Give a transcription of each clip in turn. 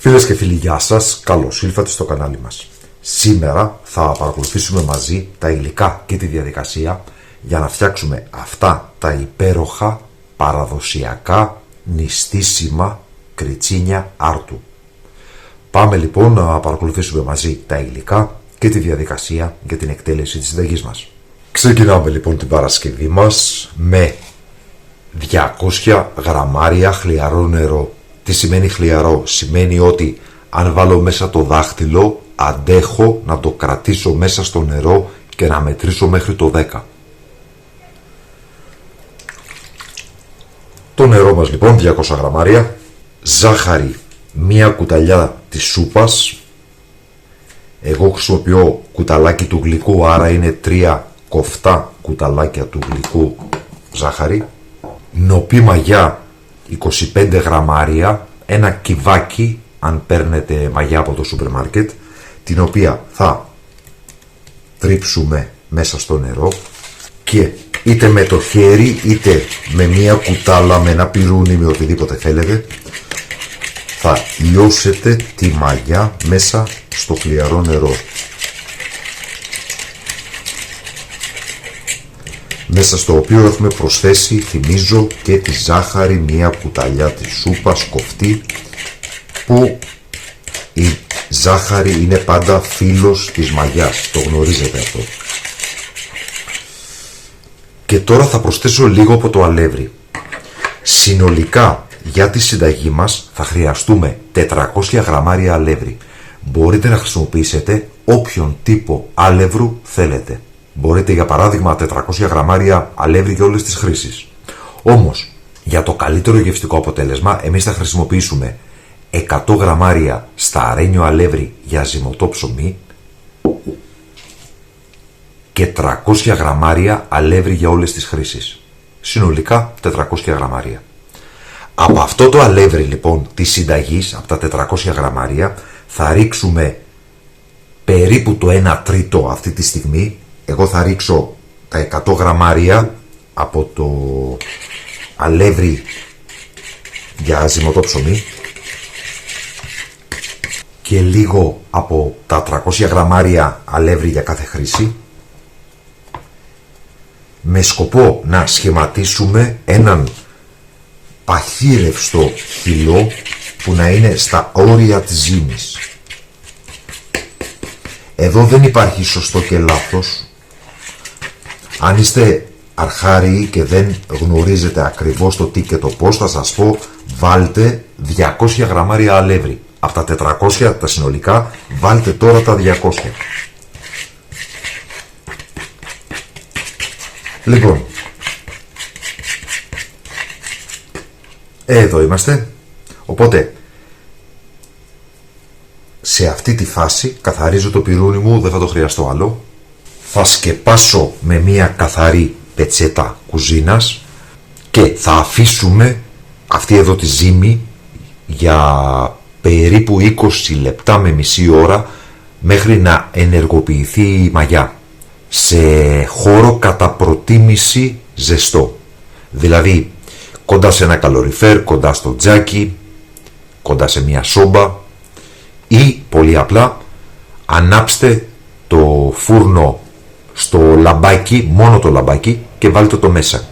Φίλες και φίλοι, γεια σας, καλώς ήλθατε στο κανάλι μας. Σήμερα θα παρακολουθήσουμε μαζί τα υλικά και τη διαδικασία για να φτιάξουμε αυτά τα υπέροχα παραδοσιακά νηστίσιμα κριτσίνια άρτου. Πάμε λοιπόν να παρακολουθήσουμε μαζί τα υλικά και τη διαδικασία για την εκτέλεση της συνταγής μας. Ξεκινάμε λοιπόν την Παρασκευή μας με 200 γραμμάρια χλιαρό νερό. Τι σημαίνει χλιαρό? Σημαίνει ότι αν βάλω μέσα το δάχτυλο αντέχω να το κρατήσω μέσα στο νερό και να μετρήσω μέχρι το 10. Το νερό μας λοιπόν 200 γραμμάρια, ζάχαρη μία κουταλιά της σούπας, εγώ χρησιμοποιώ κουταλάκι του γλυκού, άρα είναι 3 κοφτά κουταλάκια του γλυκού ζάχαρη, νοπή μαγιά 25 γραμμάρια, ένα κυβάκι αν παίρνετε μαγιά από το σούπερ μάρκετ, την οποία θα τρίψουμε μέσα στο νερό και είτε με το χέρι είτε με μία κουτάλα, με ένα πιρούνι, με οτιδήποτε θέλετε, θα λιώσετε τη μαγιά μέσα στο χλιαρό νερό. Μέσα στο οποίο έχουμε προσθέσει, θυμίζω, και τη ζάχαρη, μία κουταλιά της σούπας κοφτή, που η ζάχαρη είναι πάντα φίλος της μαγιάς, το γνωρίζετε αυτό. Και τώρα θα προσθέσω λίγο από το αλεύρι. Συνολικά για τη συνταγή μας θα χρειαστούμε 400 γραμμάρια αλεύρι. Μπορείτε να χρησιμοποιήσετε όποιον τύπο αλεύρου θέλετε. Μπορείτε για παράδειγμα 400 γραμμάρια αλεύρι για όλες τις χρήσεις. Όμως για το καλύτερο γευστικό αποτέλεσμα εμείς θα χρησιμοποιήσουμε 100 γραμμάρια σταρένιο αλεύρι για ζυμωτό ψωμί και 300 γραμμάρια αλεύρι για όλες τις χρήσεις. Συνολικά 400 γραμμάρια. Από αυτό το αλεύρι λοιπόν της συνταγής, από τα 400 γραμμάρια, θα ρίξουμε περίπου το 1 τρίτο αυτή τη στιγμή. Εγώ θα ρίξω τα 100 γραμμάρια από το αλεύρι για ζυμωτό ψωμί και λίγο από τα 300 γραμμάρια αλεύρι για κάθε χρήση, με σκοπό να σχηματίσουμε έναν παχύρευστο φυλλό που να είναι στα όρια της ζύμης. Εδώ δεν υπάρχει σωστό και λάθος. Αν είστε αρχάριοι και δεν γνωρίζετε ακριβώς το τι και το πώς, θα σας πω, βάλτε 200 γραμμάρια αλεύρι. Από τα 400 τα συνολικά βάλτε τώρα τα 200. Λοιπόν, εδώ είμαστε. Οπότε σε αυτή τη φάση καθαρίζω το πιρούνι μου, δεν θα το χρειαστώ άλλο. Θα σκεπάσω με μία καθαρή πετσέτα κουζίνας και θα αφήσουμε αυτή εδώ τη ζύμη για περίπου 20 λεπτά με μισή ώρα μέχρι να ενεργοποιηθεί η μαγιά, σε χώρο κατά προτίμηση ζεστό, δηλαδή κοντά σε ένα καλοριφέρ, κοντά στο τζάκι, κοντά σε μια σόμπα, ή πολύ απλά ανάψτε το φούρνο στο λαμπάκι, μόνο το λαμπάκι, και βάλτε το μέσα.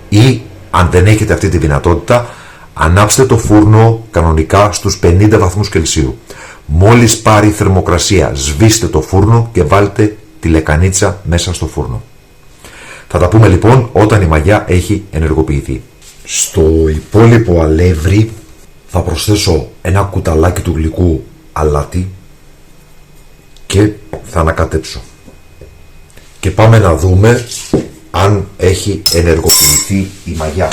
Ή αν δεν έχετε αυτή τη δυνατότητα, ανάψτε το φούρνο κανονικά στους 50 βαθμούς Κελσίου. Μόλις πάρει θερμοκρασία, σβήστε το φούρνο και βάλτε τη λεκανίτσα μέσα στο φούρνο. Θα τα πούμε λοιπόν όταν η μαγιά έχει ενεργοποιηθεί. Στο υπόλοιπο αλεύρι θα προσθέσω ένα κουταλάκι του γλυκού αλάτι και θα ανακατέψω. Και πάμε να δούμε αν έχει ενεργοποιηθεί η μαγιά.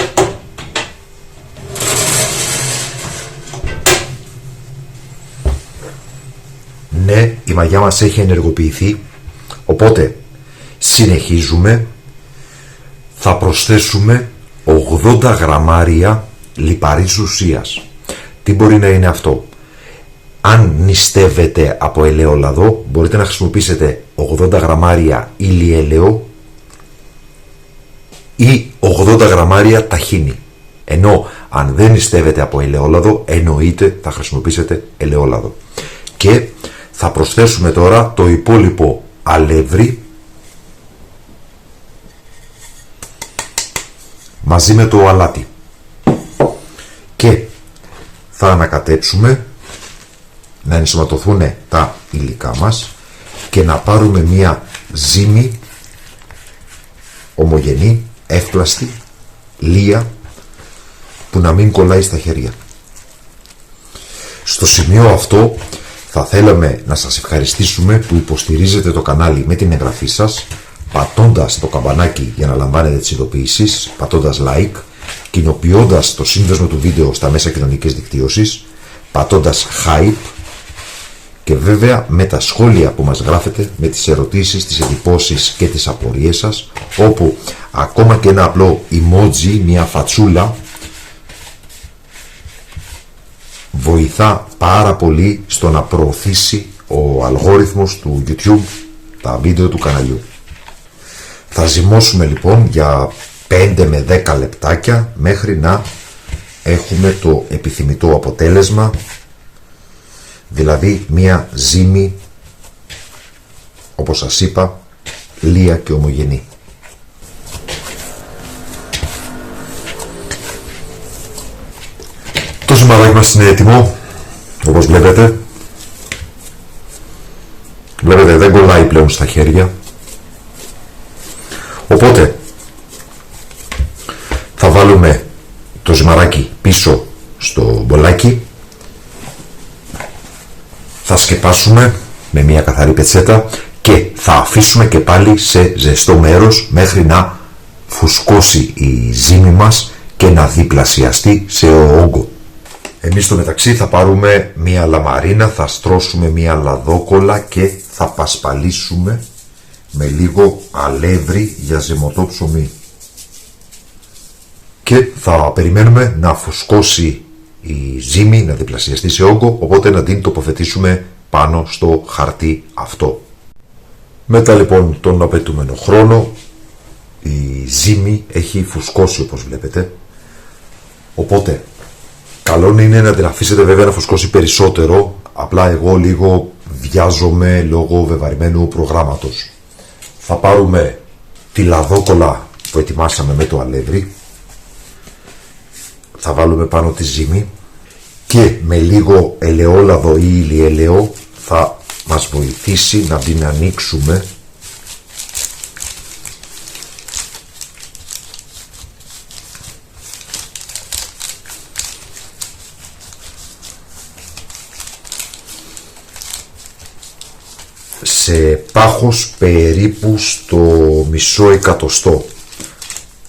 Ναι, η μαγιά μας έχει ενεργοποιηθεί, οπότε συνεχίζουμε. Θα προσθέσουμε 80 γραμμάρια λιπαρής ουσίας. Τι μπορεί να είναι αυτό? Αν νηστεύετε από ελαιόλαδο, μπορείτε να χρησιμοποιήσετε 80 γραμμάρια ηλιέλαιο ή 80 γραμμάρια ταχίνι. Ενώ αν δεν νηστεύετε από ελαιόλαδο, εννοείται θα χρησιμοποιήσετε ελαιόλαδο. Και θα προσθέσουμε τώρα το υπόλοιπο αλεύρι μαζί με το αλάτι. Και θα ανακατέψουμε να ενσωματωθούν τα υλικά μας και να πάρουμε μία ζύμη ομογενή, εύπλαστη, λία, που να μην κολλάει στα χέρια. Στο σημείο αυτό θα θέλαμε να σας ευχαριστήσουμε που υποστηρίζετε το κανάλι με την εγγραφή σας, πατώντας το καμπανάκι για να λαμβάνετε τις ειδοποιήσεις, πατώντας like, κοινοποιώντας το σύνδεσμο του βίντεο στα μέσα κοινωνικής δικτύωσης, πατώντας hype και βέβαια με τα σχόλια που μας γράφετε, με τις ερωτήσεις, τις εντυπώσεις και τις απορίες σας, όπου ακόμα και ένα απλό emoji, μια φατσούλα, βοηθά πάρα πολύ στο να προωθήσει ο αλγόριθμος του YouTube τα βίντεο του καναλιού. Θα ζυμώσουμε λοιπόν για 5 με 10 λεπτάκια μέχρι να έχουμε το επιθυμητό αποτέλεσμα, δηλαδή μία ζύμη, όπως σας είπα, λία και ομογενή. Το ζυμαράκι μας είναι έτοιμο, όπως βλέπετε. Βλέπετε, δεν κολλάει πλέον στα χέρια. Οπότε θα βάλουμε το ζυμαράκι πίσω στο μπολάκι, θα σκεπάσουμε με μια καθαρή πετσέτα και θα αφήσουμε και πάλι σε ζεστό μέρος μέχρι να φουσκώσει η ζύμη μας και να διπλασιαστεί σε όγκο. Εμείς στο μεταξύ θα πάρουμε μια λαμαρίνα, θα στρώσουμε μια λαδόκολλα και θα πασπαλίσουμε με λίγο αλεύρι για ζυμωτό ψωμί. Και θα περιμένουμε να φουσκώσει η ζύμη, να διπλασιαστεί σε όγκο, οπότε να την τοποθετήσουμε πάνω στο χαρτί αυτό. Μετά λοιπόν τον απαιτούμενο χρόνο η ζύμη έχει φουσκώσει, όπως βλέπετε, οπότε καλό είναι να την αφήσετε βέβαια να φουσκώσει περισσότερο, απλά εγώ λίγο βιάζομαι λόγω βεβαρημένου προγράμματος. Θα πάρουμε τη λαδόκολλα που ετοιμάσαμε με το αλεύρι, θα βάλουμε πάνω τη ζύμη και με λίγο ελαιόλαδο ή ηλιέλαιο θα μας βοηθήσει να την ανοίξουμε σε πάχος περίπου στο μισό εκατοστό.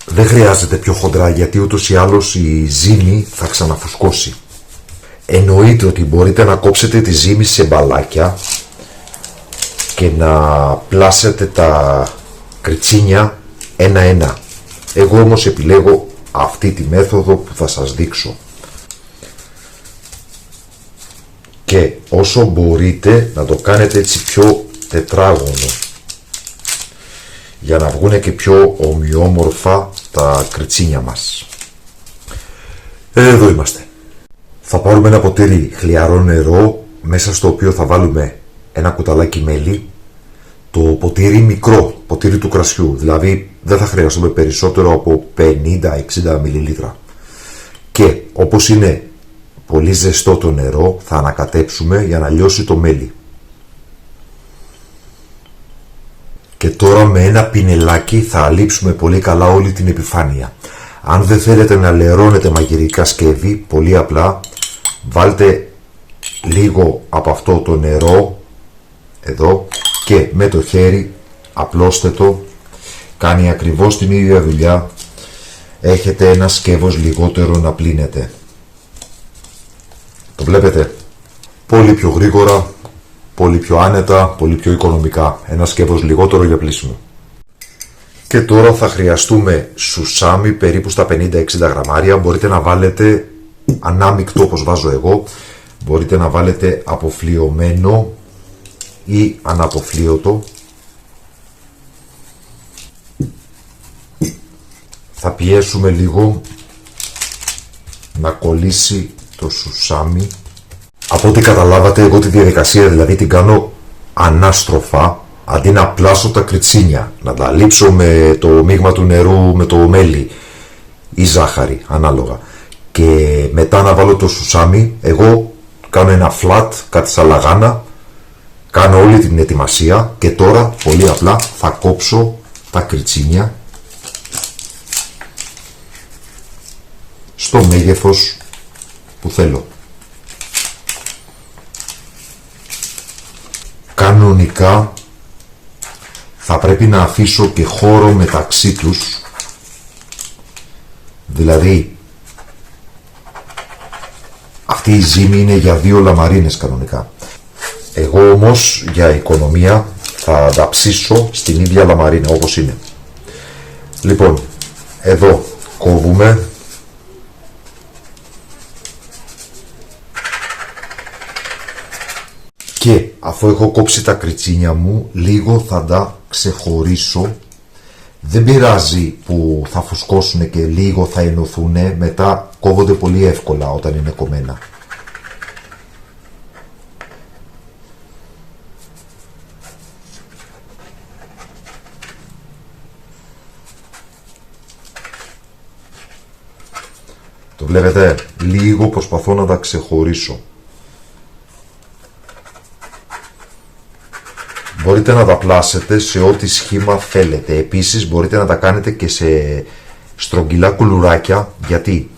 Δεν χρειάζεται πιο χοντρά γιατί ούτως ή άλλως η ζύμη θα ξαναφουσκώσει. Εννοείται ότι μπορείτε να κόψετε τη ζύμη σε μπαλάκια και να πλάσετε τα κριτσίνια ένα-ένα. Εγώ όμως επιλέγω αυτή τη μέθοδο που θα σας δείξω. Και όσο μπορείτε να το κάνετε έτσι πιο τετράγωνο για να βγουν και πιο ομοιόμορφα τα κριτσίνια μας. Εδώ είμαστε. Θα πάρουμε ένα ποτήρι χλιαρό νερό, μέσα στο οποίο θα βάλουμε ένα κουταλάκι μέλι, το ποτήρι μικρό, ποτήρι του κρασιού, δηλαδή δεν θα χρειαστούμε περισσότερο από 50-60 μιλιλίτρα. Και όπως είναι πολύ ζεστό το νερό, θα ανακατέψουμε για να λιώσει το μέλι. Και τώρα με ένα πινελάκι θα αλείψουμε πολύ καλά όλη την επιφάνεια. Αν δεν θέλετε να λερώνετε μαγειρικά σκεύη, πολύ απλά βάλτε λίγο από αυτό το νερό εδώ και με το χέρι απλώστε το. Κάνει ακριβώς την ίδια δουλειά. Έχετε ένα σκεύος λιγότερο να πλύνετε. Το βλέπετε? Πολύ πιο γρήγορα, πολύ πιο άνετα, πολύ πιο οικονομικά. Ένα σκεύος λιγότερο για πλύσιμο. Και τώρα θα χρειαστούμε σουσάμι περίπου στα 50-60 γραμμάρια. Μπορείτε να βάλετε ανάμεικτο όπως βάζω εγώ. Μπορείτε να βάλετε αποφλιωμένο ή αναποφλίωτο. Θα πιέσουμε λίγο να κολλήσει το σουσάμι. Από ό,τι καταλάβατε, εγώ τη διαδικασία δηλαδή την κάνω ανάστροφα, αντί να πλάσω τα κριτσίνια, να τα λείψω με το μείγμα του νερού, με το μέλι ή ζάχαρη, ανάλογα, και μετά να βάλω το σουσάμι. Εγώ κάνω ένα flat, κάτι σαν λαγάνα, κάνω όλη την ετοιμασία και τώρα πολύ απλά θα κόψω τα κριτσίνια στο μέγεθος που θέλω. Κανονικά θα πρέπει να αφήσω και χώρο μεταξύ τους, δηλαδή αυτή η ζύμη είναι για 2 λαμαρίνες κανονικά. Εγώ όμως για οικονομία θα τα ψήσω στην ίδια λαμαρίνα όπως είναι. Λοιπόν, εδώ κόβουμε και αφού έχω κόψει τα κριτσίνια μου, λίγο θα τα ξεχωρίσω. Δεν πειράζει που θα φουσκώσουν και λίγο θα ενωθούν, μετά κόβονται πολύ εύκολα όταν είναι κομμένα. Το βλέπετε, λίγο προσπαθώ να τα ξεχωρίσω. Μπορείτε να τα πλάσετε σε ό,τι σχήμα θέλετε. Επίσης μπορείτε να τα κάνετε και σε στρογγυλά κουλουράκια, γιατί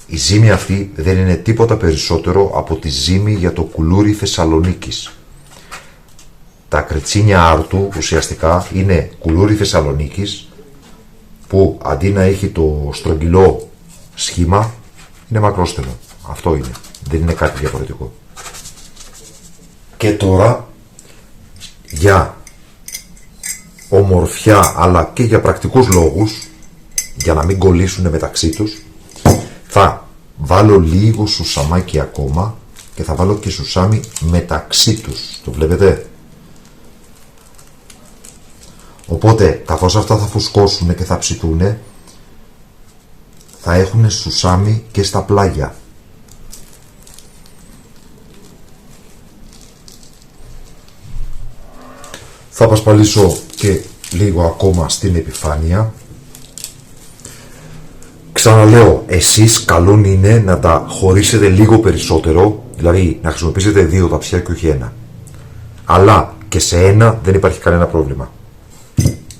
η ζύμη αυτή δεν είναι τίποτα περισσότερο από τη ζύμη για το κουλούρι Θεσσαλονίκης. Τα κριτσίνια άρτου ουσιαστικά είναι κουλούρι Θεσσαλονίκης, που αντί να έχει το στρογγυλό σχήμα είναι μακρόστενο. Αυτό είναι, δεν είναι κάτι διαφορετικό. Και τώρα, για ομορφιά αλλά και για πρακτικούς λόγους, για να μην κολλήσουν μεταξύ τους, θα βάλω λίγο σουσαμάκι ακόμα και θα βάλω και σουσάμι μεταξύ τους. Το βλέπετε? Οπότε καθώς αυτά θα φουσκώσουν και θα ψηθούν, θα έχουν σουσάμι και στα πλάγια. Θα απασπαλίσω και λίγο ακόμα στην επιφάνεια. Ξαναλέω, εσείς καλόν είναι να τα χωρίσετε λίγο περισσότερο, δηλαδή να χρησιμοποιήσετε 2 ταψιά και όχι 1. Αλλά και σε 1 δεν υπάρχει κανένα πρόβλημα.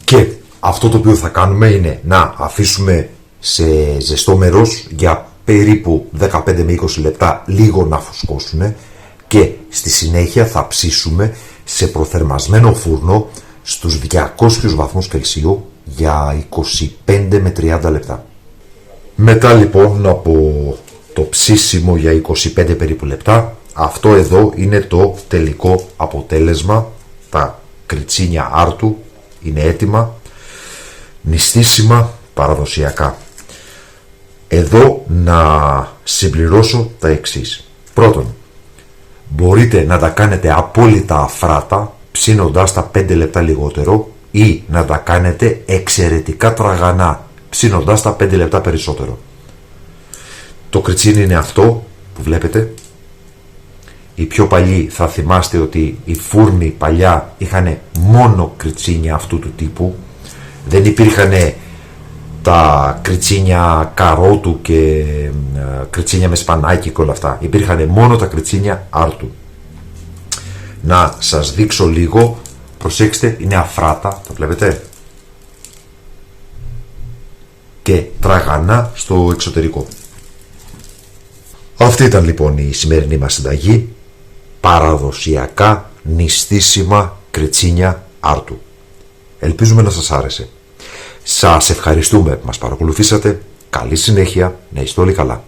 Και αυτό το οποίο θα κάνουμε είναι να αφήσουμε σε ζεστό μέρος για περίπου 15 με 20 λεπτά λίγο να φουσκώσουν και στη συνέχεια θα ψήσουμε σε προθερμασμένο φούρνο στους 200 βαθμούς Κελσίου για 25 με 30 λεπτά. Μετά λοιπόν από το ψήσιμο για 25 περίπου λεπτά, αυτό εδώ είναι το τελικό αποτέλεσμα. Τα κριτσίνια άρτου είναι έτοιμα, νηστίσιμα παραδοσιακά. Εδώ να συμπληρώσω τα εξής. Πρώτον, μπορείτε να τα κάνετε απόλυτα αφράτα, ψήνοντας τα 5 λεπτά λιγότερο, ή να τα κάνετε εξαιρετικά τραγανά, ψήνοντας τα 5 λεπτά περισσότερο. Το κριτσίνι είναι αυτό που βλέπετε. Οι πιο παλιοί θα θυμάστε ότι οι φούρνοι παλιά είχαν μόνο κριτσίνια αυτού του τύπου. Δεν υπήρχαν τα κριτσίνια καρότου και κριτσίνια με σπανάκι και όλα αυτά. Υπήρχαν μόνο τα κριτσίνια άρτου. Να σας δείξω λίγο. Προσέξτε, είναι αφράτα, το βλέπετε. Και τραγανά στο εξωτερικό. Αυτή ήταν λοιπόν η σημερινή μας συνταγή. Παραδοσιακά νηστίσιμα κριτσίνια άρτου. Ελπίζουμε να σας άρεσε. Σας ευχαριστούμε που μας παρακολουθήσατε. Καλή συνέχεια, να είστε όλοι καλά.